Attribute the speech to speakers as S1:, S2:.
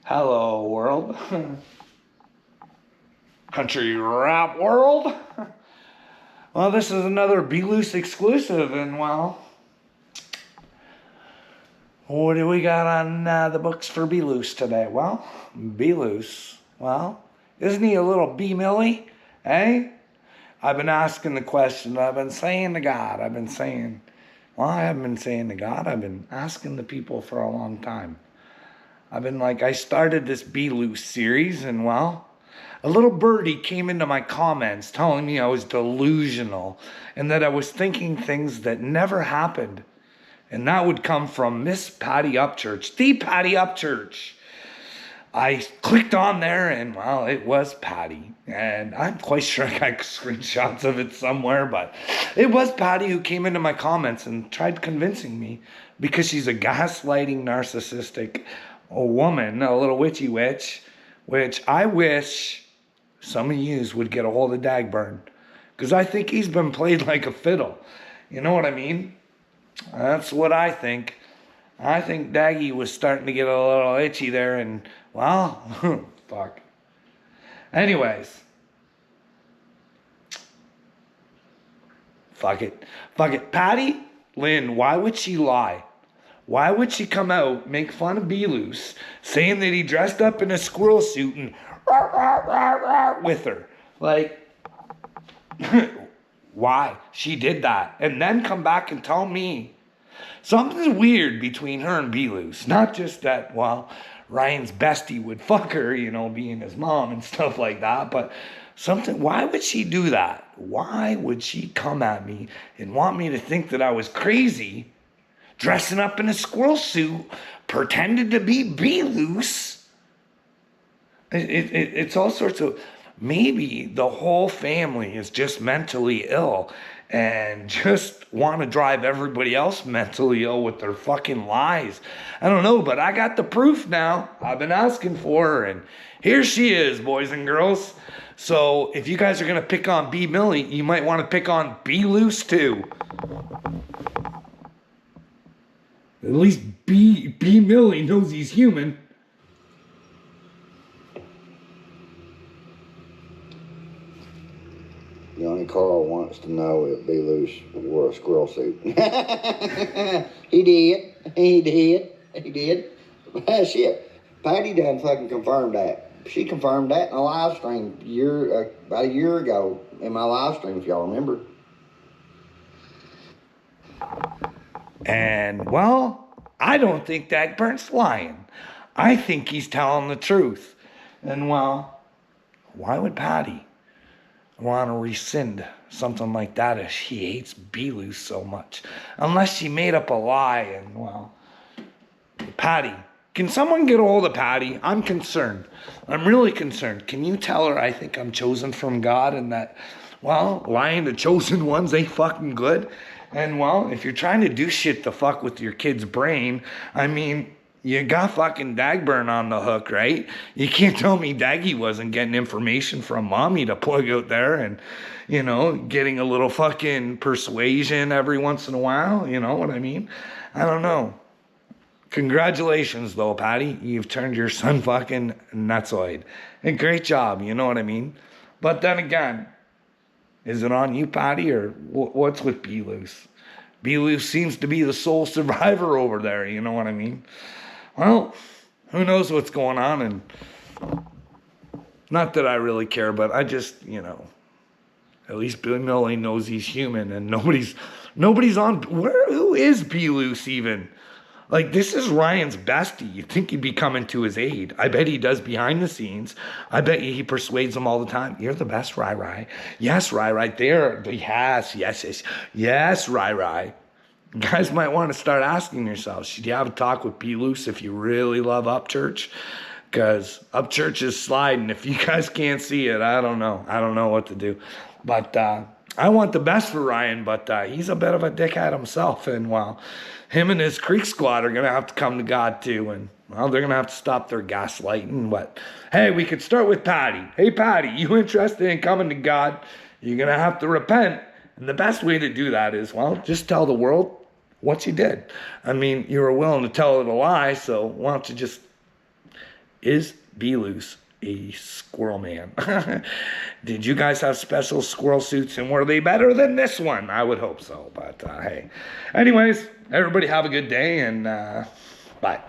S1: Hello, world. Country rap world. Well, this is another B Luce exclusive, and well, what do we got on the books for B Luce today? Well, B Luce, well, isn't he a little B Millie? Eh? I've been asking the question, I've been saying to God, I haven't been saying to God, I've been asking the people for a long time. I started this B Luce series, and well, a little birdie came into my comments telling me I was delusional and that I was thinking things that never happened. And that would come from Miss Patty Upchurch, the Patty Upchurch. I clicked on there and, well, it was Patty. And I'm quite sure I got screenshots of it somewhere, but it was Patty who came into my comments and tried convincing me, because she's a gaslighting, narcissistic woman, a little witchy witch, which I wish some of yous would get a hold of Dagburn, because I think he's been played like a fiddle. You know what I mean? That's what I think. I think Daggy was starting to get a little itchy there, and, well, fuck. Anyways. Fuck it. Patty Lynn, why would she lie? Why would she come out, make fun of B Luce, saying that he dressed up in a squirrel suit and with her? Like, why? She did that. And then come back and tell me something's weird between her and B Luce. Not just that, well, Ryan's bestie would fuck her, being his mom and stuff like that, but something, why would she do that? Why would she come at me and want me to think that I was crazy, dressing up in a squirrel suit, pretended to be B Luce? It's all sorts of, maybe the whole family is just mentally ill and just want to drive everybody else mentally ill with their fucking lies. I don't know, but I got the proof now. I've been asking for her, and here she is, boys and girls. So if you guys are going to pick on B Millie, you might want to pick on B Luce too. At least B Millie knows he's human.
S2: Johnny Carl wants to know if B Luce wore a squirrel suit. He did. Shit. Patty done fucking confirmed that. She confirmed that in a live stream about a year ago in my live stream, if y'all remember.
S1: And, well, I don't think Dagburnt's lying. I think he's telling the truth. And, well, why would Patty want to rescind something like that if she hates B Luce so much? Unless she made up a lie. And, well, Patty, can someone get a hold of Patty? I'm concerned. I'm really concerned. Can you tell her I think I'm chosen from God, and that, well, lying to chosen ones ain't fucking good? And, well, if you're trying to do shit to fuck with your kid's brain, I mean, you got fucking Dagburn on the hook, right? You can't tell me Daggy wasn't getting information from mommy to plug out there and, getting a little fucking persuasion every once in a while. You know what I mean? I don't know. Congratulations, though, Patty. You've turned your son fucking nutsoid. And great job, you know what I mean? But then again, is it on you, Patty, or what's with B Luce? B Luce seems to be the sole survivor over there, you know what I mean? Well, who knows what's going on, and not that I really care, but I just, at least Bill Millie knows he's human, and nobody's on, who is B Luce even? Like, this is Ryan's bestie. You'd think he'd be coming to his aid. I bet he does behind the scenes. I bet he persuades them all the time. You're the best, Rai. Yes, Rai, right there. Yes, Rai. You guys might want to start asking yourselves, should you have a talk with B Luce if you really love Upchurch? Because Upchurch is sliding. If you guys can't see it, I don't know. I don't know what to do. But I want the best for Ryan, but he's a bit of a dickhead himself. And, well, him and his Creek Squad are going to have to come to God too. And, well, they're going to have to stop their gaslighting. But, hey, we could start with Patty. Hey, Patty, you interested in coming to God? You're going to have to repent. And the best way to do that is, well, just tell the world what you did. I mean, you were willing to tell it a lie, so why don't you just Is B Luce a squirrel man? Did you guys have special squirrel suits, and were they better than this one? I would hope so, but hey. Anyways, everybody have a good day, and bye.